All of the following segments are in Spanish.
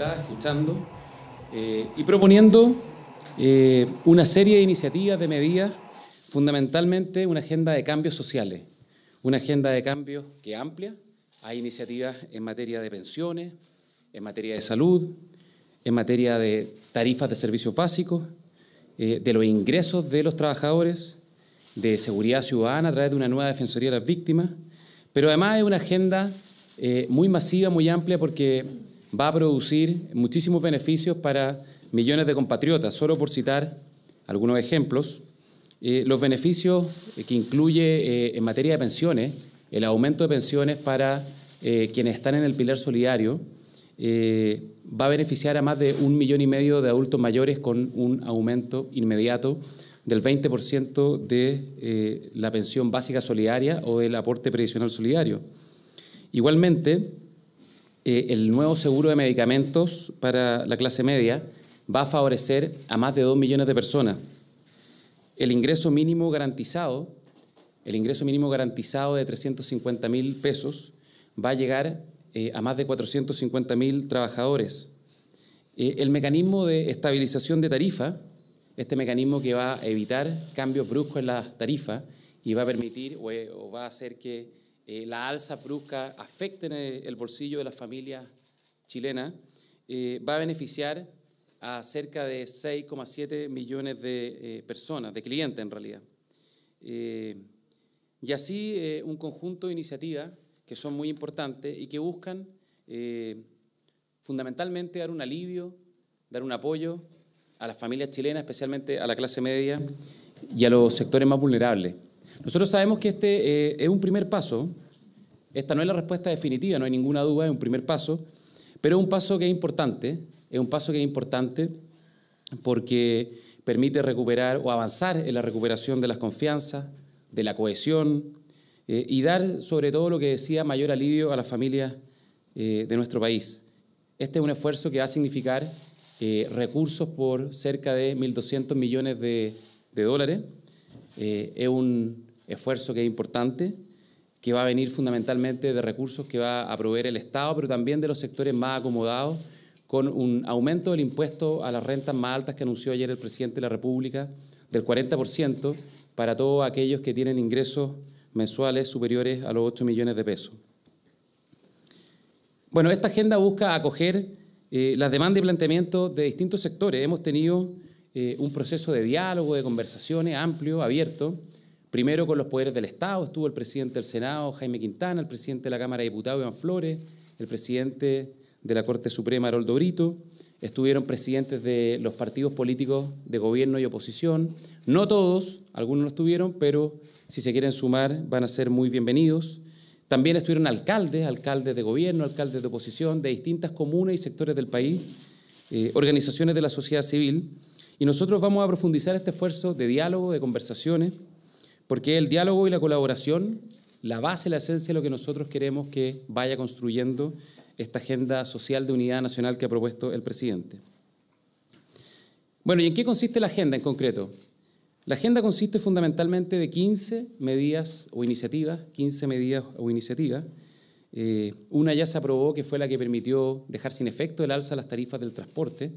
capacitada, escuchando y proponiendo una serie de iniciativas, de medidas, fundamentalmente una agenda de cambios sociales, una agenda de cambios que amplia. Hay iniciativas en materia de pensiones, en materia de salud, en materia de tarifas de servicios básicos, de los ingresos de los trabajadores, de seguridad ciudadana a través de una nueva Defensoría de las Víctimas, pero además es una agenda muy masiva, muy amplia, porque va a producir muchísimos beneficios para millones de compatriotas. Solo por citar algunos ejemplos, los beneficios que incluye en materia de pensiones, el aumento de pensiones para quienes están en el pilar solidario, va a beneficiar a más de 1,5 millones de adultos mayores con un aumento inmediato del 20% de la pensión básica solidaria o del aporte previsional solidario. Igualmente, el nuevo seguro de medicamentos para la clase media va a favorecer a más de 2 millones de personas. El ingreso mínimo garantizado de 350.000 pesos va a llegar a más de 450.000 trabajadores. El mecanismo de estabilización de tarifa, este mecanismo que va a evitar cambios bruscos en las tarifas y va a permitir o va a hacer que las alzas bruscas afecten el bolsillo de las familias chilenas, va a beneficiar a cerca de 6,7 millones de personas, de clientes en realidad. Y así un conjunto de iniciativas que son muy importantes y que buscan fundamentalmente dar un alivio, dar un apoyo a las familias chilenas, especialmente a la clase media y a los sectores más vulnerables. Nosotros sabemos que este es un primer paso. Esta no es la respuesta definitiva, no hay ninguna duda, es un primer paso, pero es un paso que es importante, porque permite recuperar o avanzar en la recuperación de las confianzas, de la cohesión y dar, sobre todo lo que decía, mayor alivio a las familias de nuestro país. Este es un esfuerzo que va a significar recursos por cerca de 1.200 millones de dólares. Es un esfuerzo que es importante, que va a venir fundamentalmente de recursos que va a proveer el Estado, pero también de los sectores más acomodados, con un aumento del impuesto a las rentas más altas que anunció ayer el presidente de la República, del 40% para todos aquellos que tienen ingresos mensuales superiores a los 8 millones de pesos. Bueno, esta agenda busca acoger las demandas y planteamientos de distintos sectores. Hemos tenido un proceso de diálogo, de conversaciones amplio, abierto, primero con los poderes del Estado. Estuvo el presidente del Senado, Jaime Quintana, el presidente de la Cámara de Diputados, Iván Flores, el presidente de la Corte Suprema, Haroldo Brito. Estuvieron presidentes de los partidos políticos de gobierno y oposición. No todos, algunos no estuvieron, pero si se quieren sumar van a ser muy bienvenidos. También estuvieron alcaldes de gobierno, alcaldes de oposición, de distintas comunas y sectores del país, organizaciones de la sociedad civil. Y nosotros vamos a profundizar este esfuerzo de diálogo, de conversaciones, porque el diálogo y la colaboración, la base, la esencia de lo que nosotros queremos que vaya construyendo esta agenda social de unidad nacional que ha propuesto el presidente. Bueno, ¿y en qué consiste la agenda en concreto? La agenda consiste fundamentalmente de 15 medidas o iniciativas. Una ya se aprobó, que fue la que permitió dejar sin efecto el alza a las tarifas del transporte,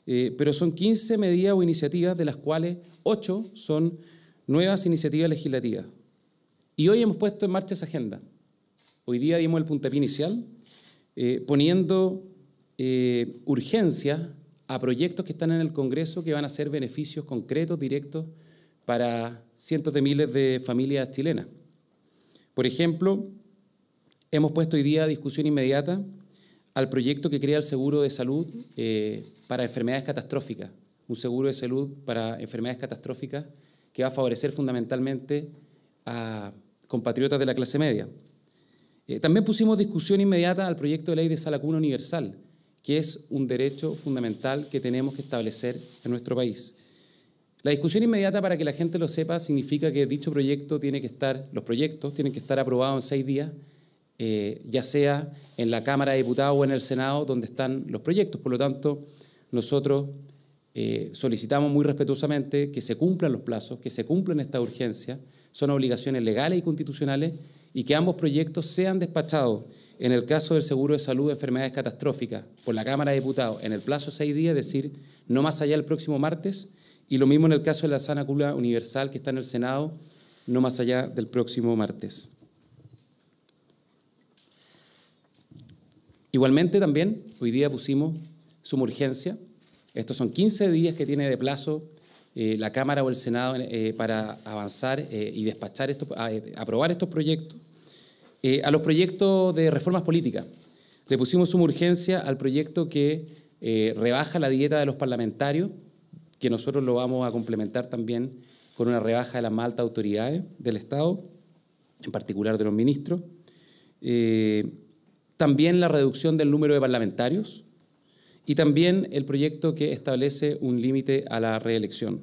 pero son 15 medidas o iniciativas, de las cuales 8 son nuevas iniciativas legislativas. Y hoy hemos puesto en marcha esa agenda. Hoy día dimos el puntapié inicial, poniendo urgencia a proyectos que están en el Congreso que van a ser beneficios concretos, directos, para cientos de miles de familias chilenas. Por ejemplo, hemos puesto hoy día a discusión inmediata al proyecto que crea el seguro de salud para enfermedades catastróficas, un seguro de salud para enfermedades catastróficas que va a favorecer fundamentalmente a compatriotas de la clase media. También pusimos discusión inmediata al proyecto de ley de sala cuna universal, que es un derecho fundamental que tenemos que establecer en nuestro país. La discusión inmediata, para que la gente lo sepa, significa que dicho proyecto los proyectos tienen que estar aprobados en 6 días, ya sea en la Cámara de Diputados o en el Senado, donde están los proyectos. Por lo tanto, nosotros solicitamos muy respetuosamente que se cumplan los plazos, que se cumplan estas urgencias. Son obligaciones legales y constitucionales, y que ambos proyectos sean despachados, en el caso del seguro de salud de enfermedades catastróficas, por la Cámara de Diputados en el plazo de 6 días, es decir, no más allá del próximo martes, y lo mismo en el caso de la sana cura universal que está en el Senado, no más allá del próximo martes. Igualmente también, hoy día pusimos suma urgencia. Estos son 15 días que tiene de plazo la Cámara o el Senado para avanzar y despachar aprobar estos proyectos. A los proyectos de reformas políticas. Le pusimos suma urgencia al proyecto que rebaja la dieta de los parlamentarios, que nosotros lo vamos a complementar también con una rebaja de las más altas autoridades del Estado, en particular de los ministros. También la reducción del número de parlamentarios y también el proyecto que establece un límite a la reelección.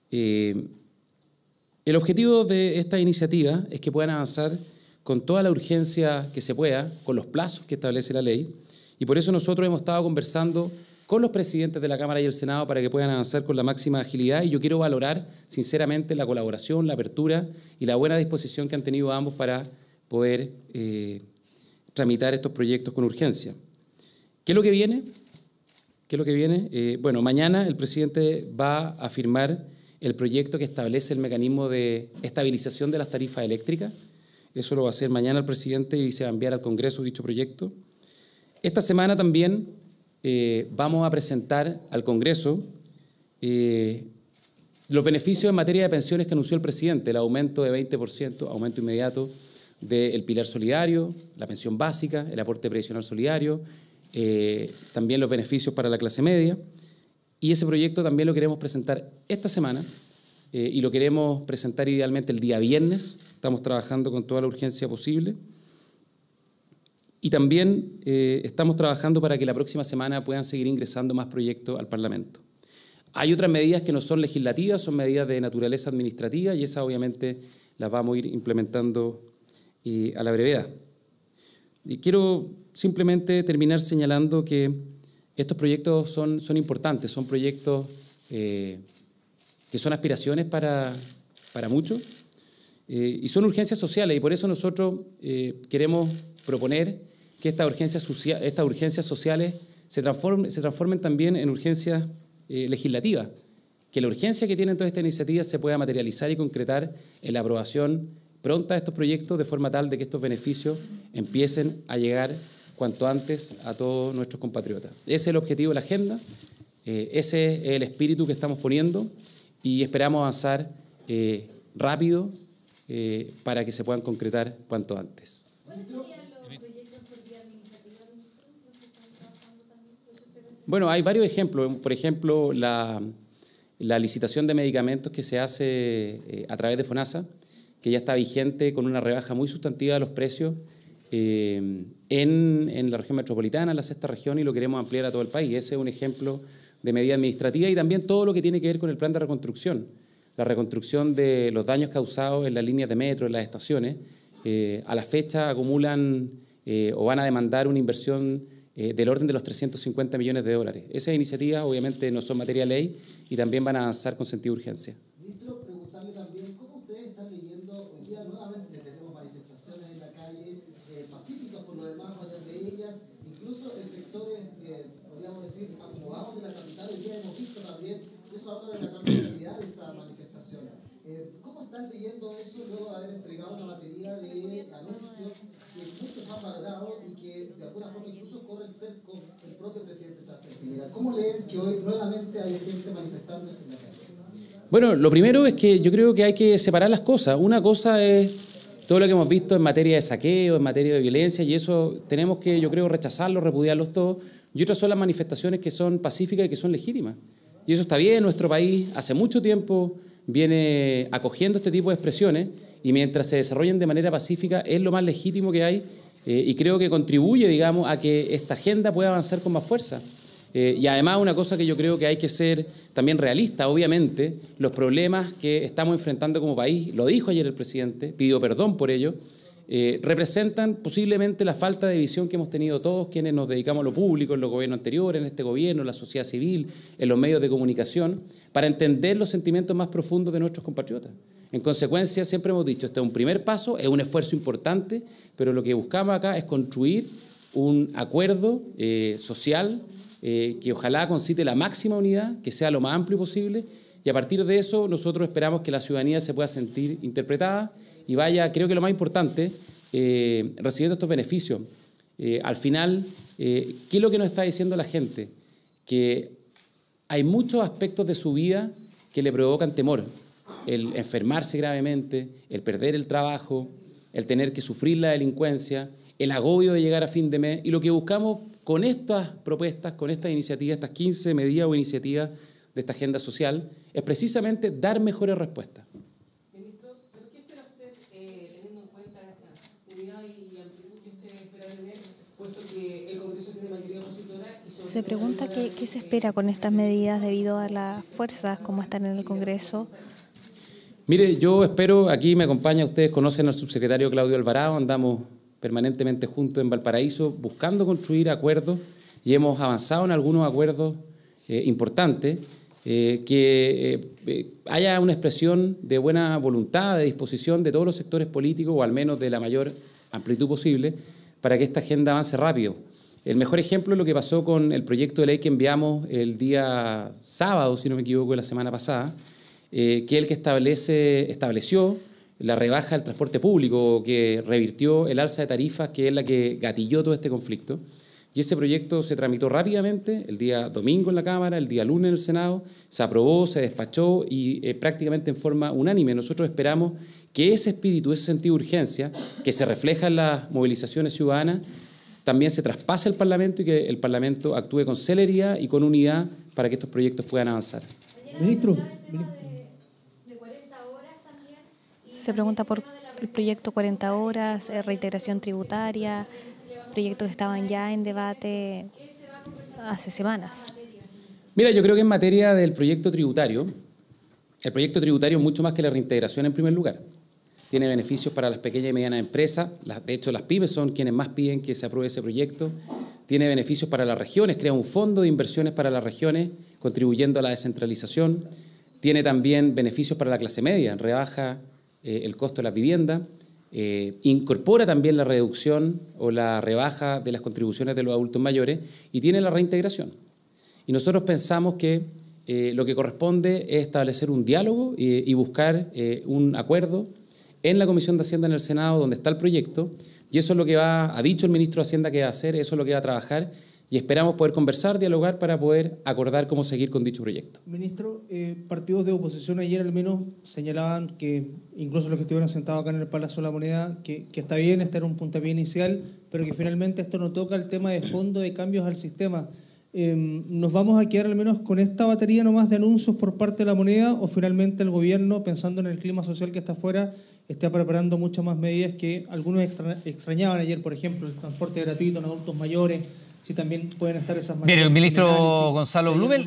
El objetivo de esta iniciativa es que puedan avanzar con toda la urgencia que se pueda, con los plazos que establece la ley, y por eso nosotros hemos estado conversando con los presidentes de la Cámara y el Senado para que puedan avanzar con la máxima agilidad, y yo quiero valorar sinceramente la colaboración, la apertura y la buena disposición que han tenido ambos para poder tramitar estos proyectos con urgencia. ¿Qué es lo que viene? ¿Qué es lo que viene? Bueno, mañana el presidente va a firmar el proyecto que establece el mecanismo de estabilización de las tarifas eléctricas. Eso lo va a hacer mañana el presidente y se va a enviar al Congreso dicho proyecto. Esta semana también vamos a presentar al Congreso los beneficios en materia de pensiones que anunció el presidente, el aumento de 20%, aumento inmediato del pilar solidario, la pensión básica, el aporte previsional solidario, también los beneficios para la clase media. Y ese proyecto también lo queremos presentar esta semana y lo queremos presentar idealmente el día viernes. Estamos trabajando con toda la urgencia posible. Y también estamos trabajando para que la próxima semana puedan seguir ingresando más proyectos al Parlamento. Hay otras medidas que no son legislativas, son medidas de naturaleza administrativa y esas obviamente las vamos a ir implementando a la brevedad. Y quiero simplemente terminar señalando que estos proyectos son importantes, son proyectos que son aspiraciones para muchos y son urgencias sociales, y por eso nosotros queremos proponer que estas urgencias sociales se transformen también en urgencias legislativas, que la urgencia que tienen todas estas iniciativas se pueda materializar y concretar en la aprobación pronta de estos proyectos de forma tal de que estos beneficios empiecen a llegar cuanto antes a todos nuestros compatriotas. Ese es el objetivo de la agenda, ese es el espíritu que estamos poniendo y esperamos avanzar rápido para que se puedan concretar cuanto antes. Bueno, hay varios ejemplos. Por ejemplo, la licitación de medicamentos que se hace a través de FONASA, que ya está vigente con una rebaja muy sustantiva de los precios en la región metropolitana, en la sexta región, y lo queremos ampliar a todo el país. Ese es un ejemplo de medida administrativa y también todo lo que tiene que ver con el plan de reconstrucción. La reconstrucción de los daños causados en las líneas de metro, en las estaciones, a la fecha acumulan o van a demandar una inversión del orden de los 350 millones de dólares. Esas iniciativas obviamente no son materia de ley y también van a avanzar con sentido de urgencia. Ministro, preguntarle también cómo ustedes están leyendo, hoy día nuevamente tenemos manifestaciones en la calle, pacíficas por lo demás, varias de ellas, incluso en sectores, podríamos decir, acomodados de la capital. Hoy día hemos visto también, eso habla de la transversalidad de esta manifestación. ¿Cómo están leyendo eso luego de haber entregado una batería de anuncios que muchos han valorado y que de alguna forma incluso corre el cerco el propio presidente Sebastián Piñera? ¿Cómo leen que hoy nuevamente hay gente manifestándose en la calle? Bueno, lo primero es que yo creo que hay que separar las cosas. Una cosa es todo lo que hemos visto en materia de saqueo, en materia de violencia, y eso tenemos que, yo creo, rechazarlo, repudiarlos todos. Y otras son las manifestaciones que son pacíficas y que son legítimas. Y eso está bien, nuestro país hace mucho tiempo viene acogiendo este tipo de expresiones y mientras se desarrollen de manera pacífica es lo más legítimo que hay y creo que contribuye, digamos, a que esta agenda pueda avanzar con más fuerza. Y además una cosa que yo creo que hay que ser también realista, obviamente, los problemas que estamos enfrentando como país, lo dijo ayer el presidente, pidió perdón por ello, representan posiblemente la falta de visión que hemos tenido todos quienes nos dedicamos a lo público, en los gobiernos anteriores, en este gobierno, en la sociedad civil, en los medios de comunicación, para entender los sentimientos más profundos de nuestros compatriotas. En consecuencia, siempre hemos dicho, este es un primer paso, es un esfuerzo importante, pero lo que buscamos acá es construir un acuerdo social que ojalá concite la máxima unidad, que sea lo más amplio posible, y a partir de eso nosotros esperamos que la ciudadanía se pueda sentir interpretada y vaya, creo que lo más importante, recibiendo estos beneficios. Al final, ¿qué es lo que nos está diciendo la gente? Que hay muchos aspectos de su vida que le provocan temor. El enfermarse gravemente, el perder el trabajo, el tener que sufrir la delincuencia, el agobio de llegar a fin de mes. Y lo que buscamos con estas propuestas, con estas iniciativas, estas 15 medidas o iniciativas de esta agenda social, es precisamente dar mejores respuestas. Ministro, ¿pero qué espera usted teniendo en cuenta esta unidad y amplitud que usted espera tener, puesto que el Congreso tiene mayoría opositora? Se pregunta qué se espera con estas medidas debido a las fuerzas como están en el Congreso. Mire, yo espero, aquí me acompaña, ustedes conocen al subsecretario Claudio Alvarado, andamos permanentemente juntos en Valparaíso buscando construir acuerdos y hemos avanzado en algunos acuerdos importantes, que haya una expresión de buena voluntad, de disposición de todos los sectores políticos, o al menos de la mayor amplitud posible, para que esta agenda avance rápido. El mejor ejemplo es lo que pasó con el proyecto de ley que enviamos el día sábado, si no me equivoco, de la semana pasada, que es el que estableció la rebaja del transporte público, que revirtió el alza de tarifas, que es la que gatilló todo este conflicto. Y ese proyecto se tramitó rápidamente, el día domingo en la Cámara, el día lunes en el Senado, se aprobó, se despachó y prácticamente en forma unánime. Nosotros esperamos que ese espíritu, ese sentido de urgencia, que se refleja en las movilizaciones ciudadanas, también se traspase al Parlamento y que el Parlamento actúe con celeridad y con unidad para que estos proyectos puedan avanzar. Ministro, Se pregunta por el proyecto 40 horas, reintegración tributaria, proyectos que estaban ya en debate hace semanas. Mira, yo creo que en materia del proyecto tributario, el proyecto tributario es mucho más que la reintegración en primer lugar. Tiene beneficios para las pequeñas y medianas empresas, de hecho las pymes son quienes más piden que se apruebe ese proyecto. Tiene beneficios para las regiones, crea un fondo de inversiones para las regiones, contribuyendo a la descentralización. Tiene también beneficios para la clase media, rebaja el costo de las viviendas. Incorpora también la reducción o la rebaja de las contribuciones de los adultos mayores y tiene la reintegración. Y nosotros pensamos que lo que corresponde es establecer un diálogo y buscar un acuerdo en la Comisión de Hacienda en el Senado, donde está el proyecto, y eso es lo que ha dicho el ministro de Hacienda que va a hacer, eso es lo que va a trabajar, y esperamos poder conversar, dialogar para poder acordar cómo seguir con dicho proyecto. Ministro, partidos de oposición ayer al menos señalaban que, incluso los que estuvieron sentados acá en el Palacio de la Moneda, que está bien, este era un puntapié inicial, pero que finalmente esto no toca el tema de fondo de cambios al sistema. ¿Nos vamos a quedar al menos con esta batería nomás de anuncios por parte de la Moneda o finalmente el gobierno, pensando en el clima social que está afuera, está preparando muchas más medidas que algunos extrañaban ayer, por ejemplo, el transporte gratuito en adultos mayores, si también pueden estar esas medidas? Bien, el ministro Gonzalo Blumel...